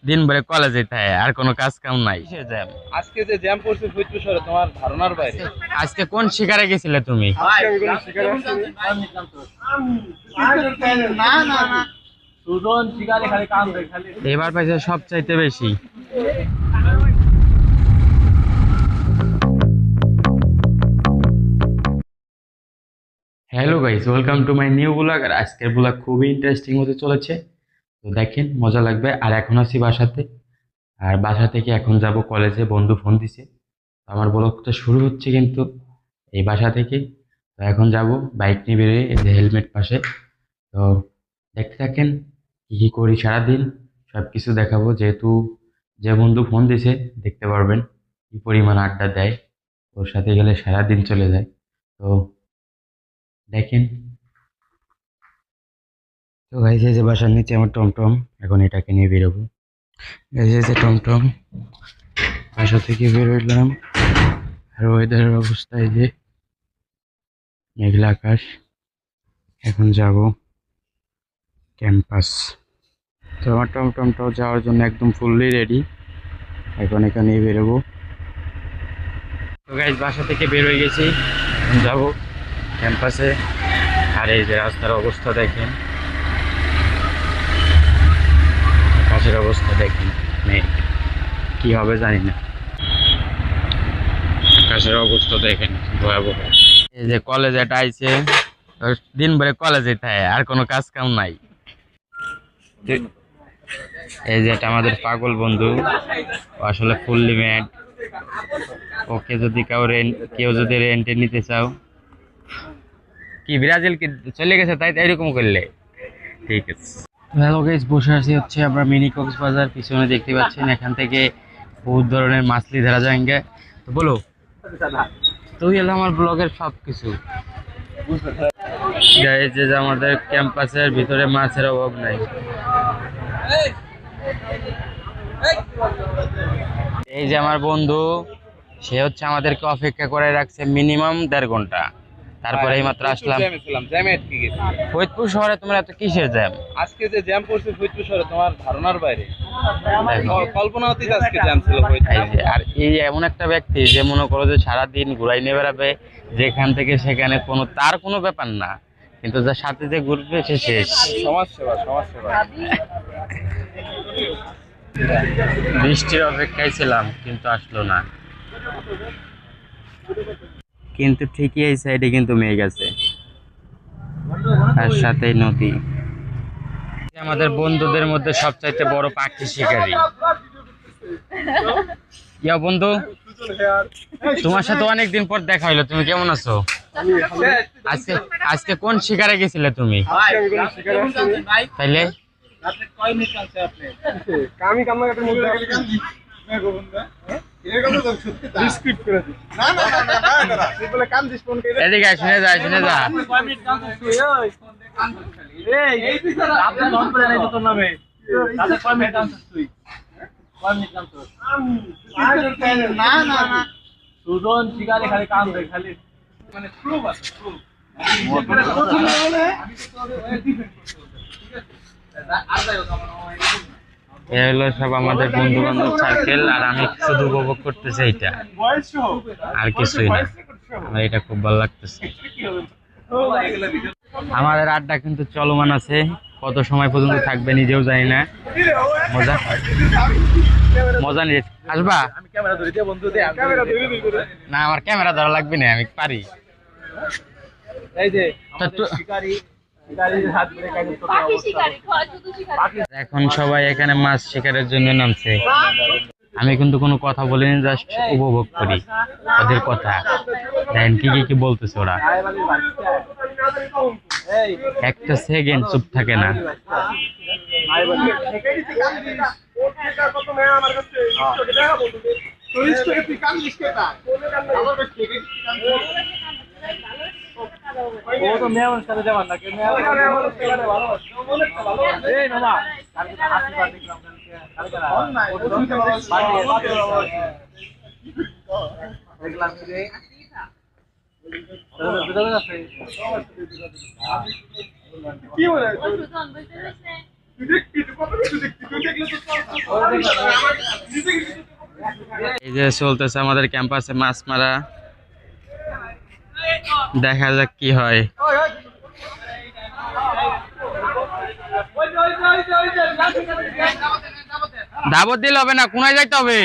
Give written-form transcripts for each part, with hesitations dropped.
দিন ভরে কলেজে থাকে আর কোনো কাজ কাম নাই। কিসের জ্যাম? আজকে যে জ্যাম পড়ছে ফরিদপুর শহরে তোমার ধারণার বাইরে। আজকে কোন শিকারে গেছিলে তুমি? এবার পাইছে সবচাইতে বেশি। Hello guys, welcome to my new blog. আর আজকের ব্লগ খুবই ইন্টারেস্টিং হতে চলেছে, তো দেখেন মজা লাগবে। আর এখন আছি বাসাতে, আর বাসা থেকে এখন যাব কলেজে। বন্ধু ফোন দিছে, তো আমার ব্লগটা শুরু হচ্ছে কিন্তু এই বাসা থেকে। তো এখন যাব বাইক নিয়ে বেরিয়ে, এই যে হেলমেট পাশে। তো দেখতে থাকেন কী কী করি সারাদিন, সব কিছু দেখাবো। যেহেতু যে বন্ধু ফোন দিছে দেখতে পারবেন কি পরিমাণ আড্ডা দেয়, ওর সাথে গেলে সারাদিন চলে যায়। তো দেখেন। তো গাইস, এই যে বাসার নিচে আমার টমটম, এখন এটাকে নিয়ে বেরোবো। এই যে টমটম, বাসা থেকে বেরোলাম। আর ওয়েদারের অবস্থা এই যে মেঘলা আকাশ। এখন যাব ক্যাম্পাস। তো আমার টমটমটাও যাওয়ার জন্য একদম ফুললি রেডি, এখন এখানে বেরোবো। তো গাইস, বাসা থেকে বের হয়ে গেছি, এখন যাবো ক্যাম্পাসে। আর এই যে রাস্তার অবস্থা দেখেন, আকাশের অবস্থা দেখেন, মেঘ কি হবে জানি না। আকাশের অবস্থা দেখেন ভয়াবহ। এই যে কলেজে আইছে, দিন ভরে কলেজে থাকে আর কোনো কাজ কাম নাই। এই যে এটা আমাদের পাগল বন্ধু, ও আসলে ফুললি ম্যাড। ওকে যদি কেউ যদি রেন্টে নিতে চাও, কি ব্রাজিল কি চলে গেছে তাই এরকম করলে ঠিক আছে। হ্যালো গাইস, বসে আছি হচ্ছে আমরা মিনি কক্সবাজার। পিছনে দেখতে পাচ্ছেন এখান থেকে বহুত ধরনের মাছলি ধরা যায়। তো বলো, তুই এলো আমার ব্লগের সব কিছু। এই যে আমাদের ক্যাম্পাসের ভিতরে মাছের অভাব নাই। এই যে আমার বন্ধু, সে হচ্ছে আমাদেরকে অপেক্ষা করে রাখছে মিনিমাম 1.5 ঘন্টা, তারপরে এই মাত্র আসলাম। জ্যামে আটকে গেছি। ফরিদপুর শহরে তোমরা এত কিসের জ্যাম? আজকে যে জ্যাম পড়ছে ফরিদপুর শহরে তোমার ধারণার বাইরে। দেখো, কল্পনাতীত আজকে জ্যাম ছিল এই যে, আর এই এমন একটা ব্যক্তি যে মনে করো যে সারাদিন ঘুরাই নিয়ে বেড়াবে, যেখান থেকে সেখানে তার কোনো ব্যাপার না, কিন্তু যার সাথে যে ঘুরবে সে শেষ। সমাজসেবা সমাজসেবা। বৃষ্টির অপেক্ষায় ছিলাম কিন্তু আসলো না, কিন্তু ঠিকই এই সাইডে কিন্তু মেঘ আছে, তার সাথে নদী। আমাদের বন্ধুদের মধ্যে সবচাইতে বড় পাখি শিকারী। ইয়া বন্ধু, তোমার সাথে অনেকদিন পর দেখা হইলো, তুমি কেমন আছো? আজকে আজকে কোন শিকারে গেছিলে তুমি? তাইলে এদিকে শুনে যা, শুনে যা। সুজন শিকারে খালি কাম করে খালি মানে প্রুফ আছে প্রুফ। এ হলো সব আমাদের বন্ধু বান্ধব সার্কেল, আর আমি শুধু উপভোগ করতেছি এইটা, আর কিছুই না। আমার এটা খুব ভালো লাগতেছে। আমাদের আড্ডা কিন্তু চলমান আছে, কত সময় পর্যন্ত থাকবে নিজেও জানি না। মজা মজা নিয়ে আসবা না, আমার ক্যামেরা ধরা লাগবে না, আমি পারি। এখন সবাই এখানে মাছ শিকারের জন্য নামছে, আমি কিন্তু কোনো কথা বলিনি, জাস্ট উপভোগ করি ওদের কথা। দেখেন কি কি বলতেছে ওরা, একটা সেকেন্ড চুপ থাকে না। ও তো মেয়ে মানুষ সাথে যাবার না কে মেয়ে এই মামা কালকে আশীর্বাদ দেখলাম কালকে দেখলাম যে কি বলে এই যে চলতেছে আমাদের ক্যাম্পাসে মাছ মারা, দেখা যাক কি হয়। দাবত দিলে হবে না, কোনায় যাইতে হবে।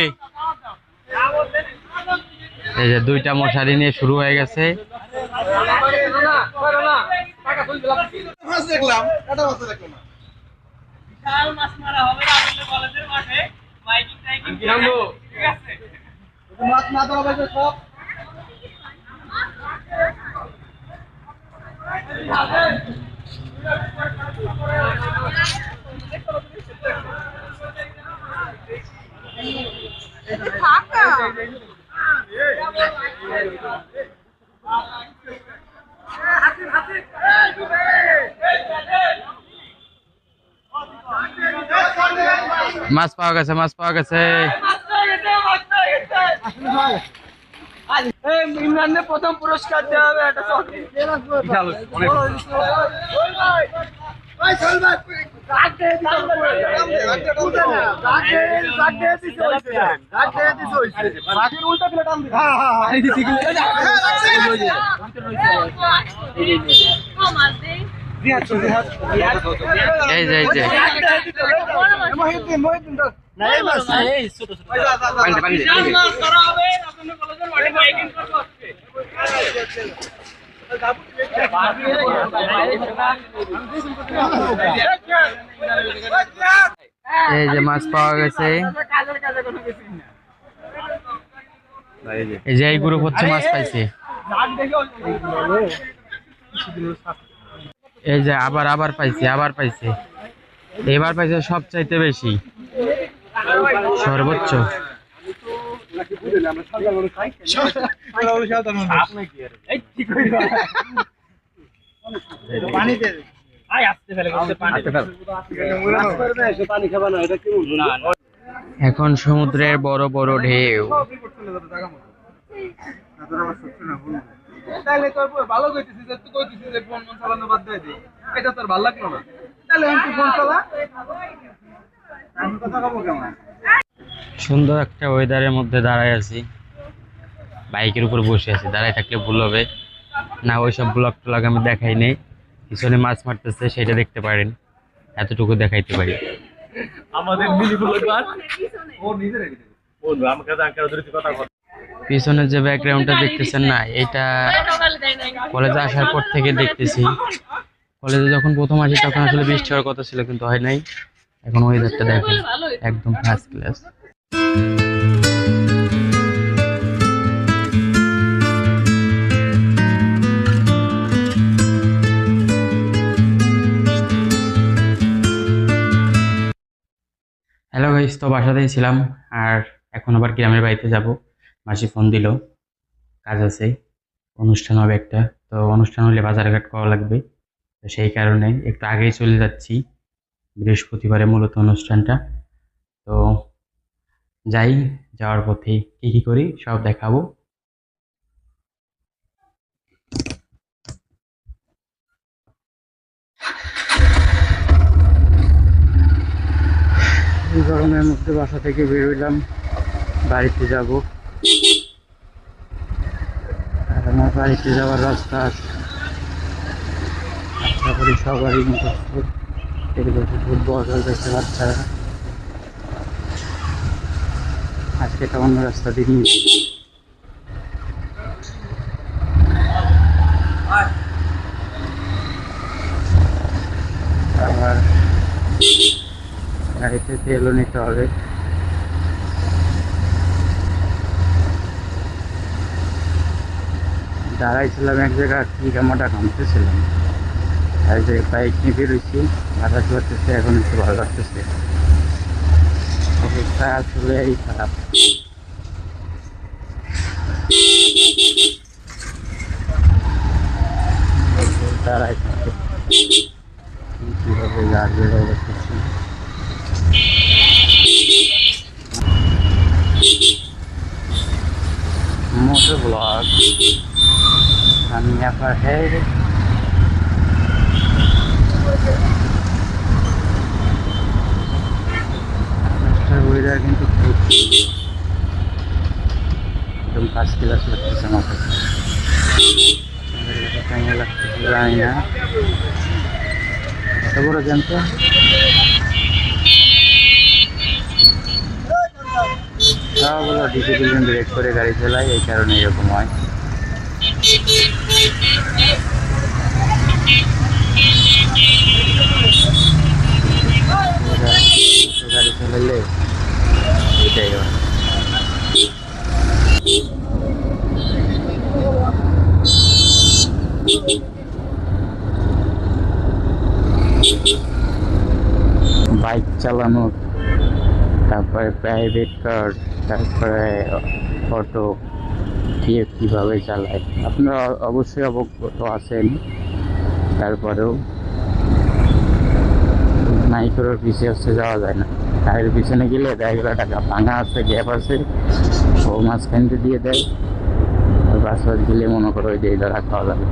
এই যে দুইটা মশারি নিয়ে শুরু হয়ে গেছে। মাছ পাওয়া গেছে, মাছ পাওয়া গেছে। ইমরানকে প্রথম পুরস্কার দেওয়া হবে একটা এই যে এই যে মাছ পাওয়া গেছে। এই যে এই গ্রুপ হচ্ছে মাছ পাইছে। এই যে আবার আবার পাইছে, আবার পাইছে, এবার পাইছে সবচাইতে বেশি, সর্বোচ্চ। এখন সমুদ্রের বড় বড় ঢেউ। তাহলে তোর ভালো কইতেছিস যে তুই কইতেছিস যে ফোন চালানো বাদ দিয়ে দে, এটা তোর ভালো লাগলো না, তাহলে আমি ফোন চালা, আমি কথা কব কেমন। সুন্দর একটা ওয়েদারের মধ্যে দাঁড়ায় আছি, বাইকের উপর বসে আছি। দাঁড়ায় থাকলে ভুল হবে না, ওইসব ব্লগ ট্লগ আমি দেখাই নেই। পিছনে মাছ মারতেছে সেটা দেখতে পারেন, এতটুকু দেখাইতে পারি। আমাদের মিনি ব্লগার ও নিজে রেখে দেবে বন্ধু, আমাকে আঙ্কেল ধরে কথা বল। পিছনের যে ব্যাকগ্রাউন্ডটা দেখতেছেন না, এটা কলেজে আসার পর থেকে দেখতেছি। কলেজে যখন প্রথম আসি তখন আসলে বৃষ্টি হওয়ার কথা ছিল, কিন্তু হয় নাই। এখন ওয়েদারটা দেখেন, একদম ফার্স্ট ক্লাস। হ্যালো গাইস, তো বাসাতেই ছিলাম, আর এখন আবার গ্রামের বাড়িতে যাব। মাসি ফোন দিল, কাজ আছে, অনুষ্ঠান হবে একটা। তো অনুষ্ঠান হলে বাজারঘাট করা লাগবে, তো সেই কারণে একটু আগেই চলে যাচ্ছি। বৃহস্পতিবারে মূলত অনুষ্ঠানটা। তো যাই, যাওয়ার পথে কী কী করি সব দেখাবো। এই গরমের মধ্যে বাসা থেকে বেরোলাম, বাড়িতে যাব। আর আমার বাড়িতে যাওয়ার রাস্তা আশা করি সবারই মতো ফুটবল দেখতে বাচ্চারা। আজকে এটা অন্য রাস্তা দিয়ে নিয়ে আবার গাড়িতে তেলও নিতে হবে। দাঁড়াইছিলাম এক জায়গায়, কি কামাটা ঘামতেছিলাম, এক জায়গায় বাইক নিয়ে বেরোইছি, বাতাস করতেছে, এখন একটু ভালো লাগতেছে। অবস্থা আসলে এই খারাপ। দাঁড়াই থাকে কীভাবে গাড়ি বেরোয় করতেছি। मोटर ब्लॉग हम यहाँ पर है। কিন্তু খুব একদম ফার্স্ট ক্লাস লাগতেছে আমার কাছে। আমাদের কাছে কেমন লাগতেছে জানি না, এত বড় জ্যান্ত। সবগুলো ডিসিপ্লিন ব্রেক করে গাড়ি চালায়, এই কারণে এরকম হয়। গাড়ি চালালে এটাই হয়। বাইক চালানো, তারপরে প্রাইভেট কার, তারপরে অটো কে কীভাবে চালায় আপনারা অবশ্যই অবগত আছেন। তারপরেও মাইক্রোর পিছিয়ে হচ্ছে যাওয়া যায় না, গাড়ির পিছনে গেলে দেখা গেলো টাকা ভাঙা আছে, গ্যাপ আছে, ও মাঝখানটা দিয়ে দেয়। আর বাস বাস গেলে মনে করো ওই দিয়ে ধরা খাওয়া যাবে।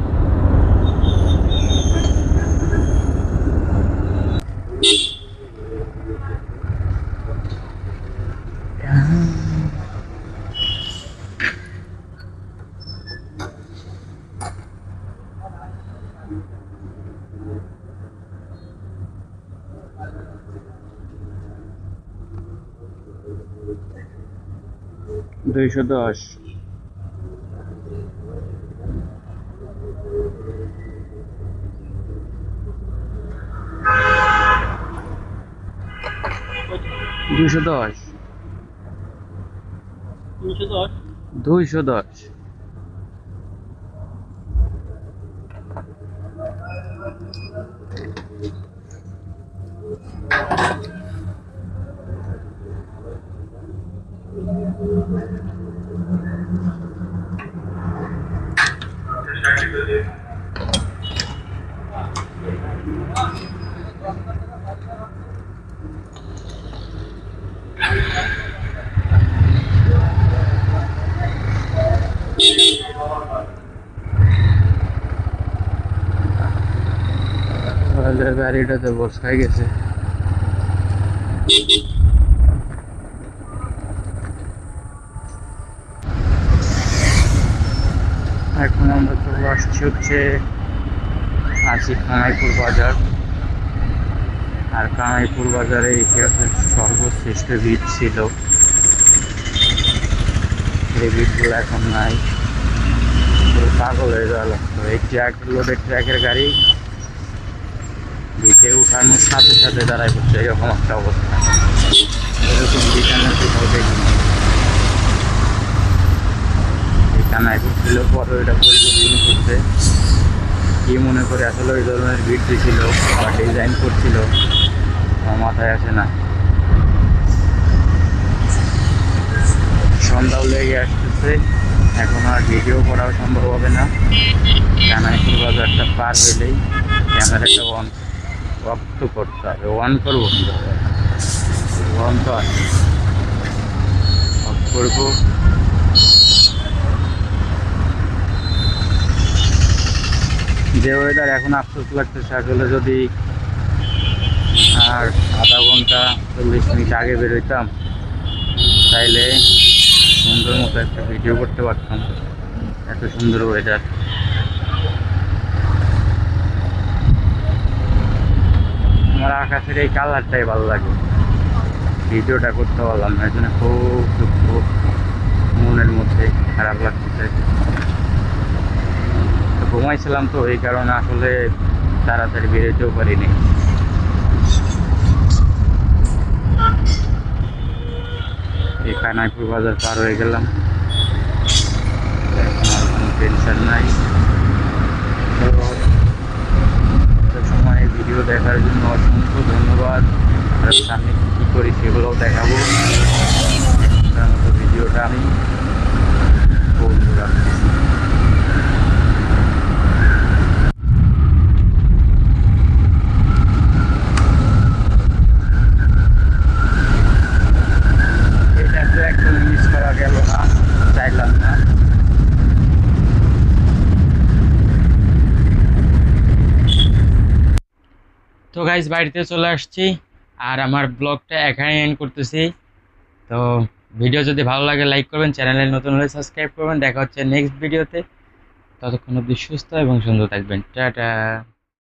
দুইশো দশ, দুইশো দশ, 210। গাড়িটাতে বসাই গেছে। এখন আমরা চলে আসছি হচ্ছে আছি কানাইপুর বাজার। আর কানাইপুর বাজারে ইতিহাসের সর্বশ্রেষ্ঠ ব্রিজ ছিল, এই ব্রিজগুলো এখন নাই। পাগল হয়ে যাওয়া লাগতো, এই ট্রাক লোডের ট্রাকের গাড়ি ব্রিজে উঠানোর সাথে সাথে দাঁড়ায় পড়ছে, এরকম একটা অবস্থা। এরকম বিছানা কোথাও দেখিনি। এই কানাইপুর ছিল, পরে এটা পরিবর্তন করতে কি মনে করে আসলে ওই ধরনের ব্রিজ ছিল বা ডিজাইন করছিল আমার মাথায় আসে না। সন্ধ্যাও লেগে আসতেছে, এখন আর ভিডিও করাও সম্ভব হবে না। কানাইপুর বাজারটা পার হইলেই ক্যামেরাটা অফ তো করতে হবে, অন করবো, অন তো আছে, অফ করবো। যে ওয়েদার এখন আফসোস লাগতেছে, আসলে যদি আর আধা ঘন্টা 40 মিনিট আগে বেরোইতাম তাইলে সুন্দর মতো একটা ভিডিও করতে পারতাম। এত সুন্দর ওয়েদার। আমার আকাশের এই কালারটাই ভালো লাগে, ভিডিওটা করতে পারলাম না, এর জন্য খুব দুঃখ মনের মধ্যে, খারাপ লাগতেছে। ঘুমাইছিলাম তো এই কারণে আসলে তাড়াতাড়ি বেরোতেও পারিনি। এই কানাইপুর বাজার পার হয়ে গেলাম, আমার কোনো টেনশন নাই। তো সময় ভিডিও দেখার জন্য অসংখ্য ধন্যবাদ। আর সামনে কী করি সেগুলোও দেখাবো। ভিডিওটা আমি বন্ধ রাখছি। একদম মিস করা গেল না, চাইলাম না। তো গাইজ বাড়িতে চলে আসছি, আর আমার ব্লগটা এখানে এন্ড করতেছি। তো তো ভিডিও যদি ভালো লাগে লাইক করবেন, চ্যানেলে নতুন হলে সাবস্ক্রাইব করবেন। দেখা হচ্ছে নেক্সট ভিডিওতে। ততক্ষণ অবধি সুস্থ এবং সুন্দর থাকবেন। টাটা।